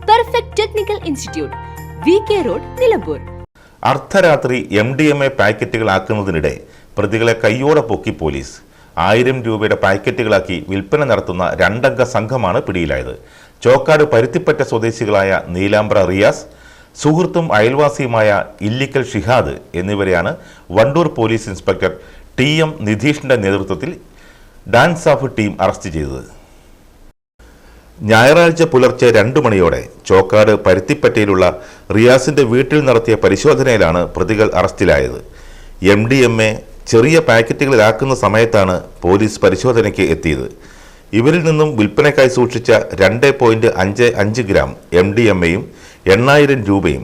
Perfect technical institute, VK road, Nilambur. അർദ്ധരാത്രി MDMA പാക്കറ്റുകളാക്കുന്നതിനിടെ പ്രതികളെ കയ്യോടെ പൊക്കി പോലീസ്. 1000 രൂപയുടെ പാക്കറ്റുകളാക്കി വിൽപ്പന നടത്തുന്ന 2 അംഗ സംഘമാണ് പിടിയിലായത്. ചോക്കാട് പരുത്തിപ്പറ്റ സ്വദേശികളായ നീലാംബ്ര റിയാസ്, സുഹൃത്തും അയൽവാസിയുമായ ഇല്ലിക്കൽ ഷിഹാദ് എന്നിവരെയാണ് വണ്ടൂർ പോലീസ് ഇൻസ്പെക്ടർ TM നിധീഷിന്റെ നേതൃത്വത്തിൽ ഡാൻസ് ഓഫ് ടീം അറസ്റ്റ് ചെയ്തത്. ഞായറാഴ്ച പുലർച്ചെ 2 മണിയോടെ ചോക്കാട് പരുത്തിപ്പറ്റയിലുള്ള റിയാസിന്റെ വീട്ടിൽ നടത്തിയ പരിശോധനയിലാണ് പ്രതികൾ അറസ്റ്റിലായത്. MDMA ചെറിയ പാക്കറ്റുകളിലാക്കുന്ന സമയത്താണ് പോലീസ് പരിശോധനയ്ക്ക് എത്തിയത്. ഇവരിൽ നിന്നും വിൽപ്പനയ്ക്കായി സൂക്ഷിച്ച 2.55 ഗ്രാം MDMAയും 8000 രൂപയും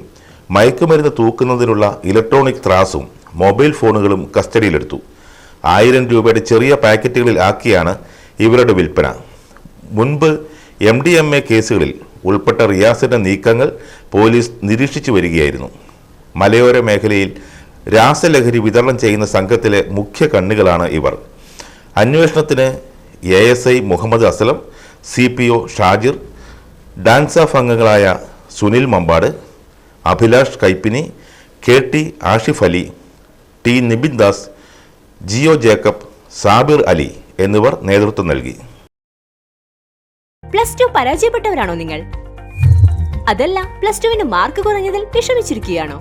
മയക്കുമരുന്ന് തൂക്കുന്നതിനുള്ള ഇലക്ട്രോണിക് ത്രാസും മൊബൈൽ ഫോണുകളും കസ്റ്റഡിയിലെടുത്തു. 1000 രൂപയുടെ ചെറിയ പാക്കറ്റുകളിൽ ആക്കിയാണ് ഇവരുടെ വിൽപ്പന. മുൻപ് MDMA കേസുകളിൽ ഉൾപ്പെട്ട റിയാസിന്റെ നീക്കങ്ങൾ പോലീസ് നിരീക്ഷിച്ചു വരികയായിരുന്നു. മലയോര മേഖലയിൽ രാസലഹരി വിതരണം ചെയ്യുന്ന സംഘത്തിലെ മുഖ്യ കണ്ണികളാണ് ഇവർ. അന്വേഷണത്തിന് ASI മുഹമ്മദ് അസ്ലം, CPO ഷാജിർ, ഡാൻസ് ഓഫ് അംഗങ്ങളായ സുനിൽ മമ്പാട്, അഭിലാഷ് കൈപ്പിനി, KT ആഷിഫ് അലി, T നിബിൻ ദാസ്, ജിയോ ജേക്കബ്, സാബിർ അലി എന്നിവർ നേതൃത്വം നൽകി. +2 പരാജയപ്പെട്ടവരാണോ നിങ്ങൾ? അതല്ല +2 മാർക്ക് കുറഞ്ഞതിൽ വിഷമിച്ചിരിക്കുകയാണോ?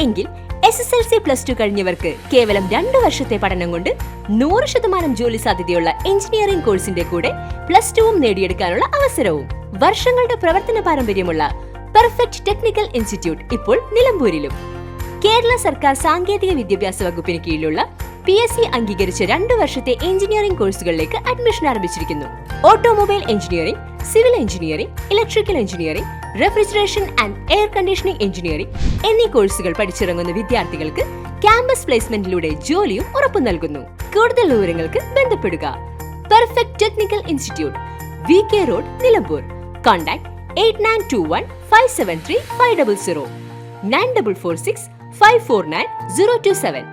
എങ്കിൽ SSLC +2 കഴിഞ്ഞവർക്ക് കേവലം 2 വർഷത്തെ പഠനം കൊണ്ട് 100% ജോലി സാധ്യതയുള്ള എഞ്ചിനീയറിംഗ് കോഴ്സിന്റെ കൂടെ +2 നേടിയെടുക്കാനുള്ള അവസരവും. വർഷങ്ങളുടെ പ്രവർത്തന പാരമ്പര്യമുള്ള പെർഫെക്റ്റ് ടെക്നിക്കൽ ഇൻസ്റ്റിറ്റ്യൂട്ട് ഇപ്പോൾ നിലമ്പൂരിലും. കേരള സർക്കാർ സാങ്കേതിക വിദ്യാഭ്യാസ വകുപ്പിന് കീഴിലുള്ള PSC അംഗീകരിച്ച 2 വർഷത്തെ എഞ്ചിനീയറിംഗ് കോഴ്സുകളിലേക്ക് അഡ്മിഷൻ ആരംഭിച്ചിരിക്കുന്നു. Automobile engineering, civil engineering, electrical engineering, refrigeration and air conditioning engineering എന്നീ കോഴ്സുകൾ പഠിച്ചിറങ്ങുന്ന വിദ്യാർത്ഥികൾക്ക് ക്യാമ്പസ് പ്ലേസ്മെന്റിലൂടെ ജോലിയും ഉറപ്പു നൽകുന്നു. കൂടുതൽ വിവരങ്ങൾക്ക് ബന്ധപ്പെടുക. Perfect technical institute, VK road, Nilambur. Contact 8921 573 500, 9446 549 027.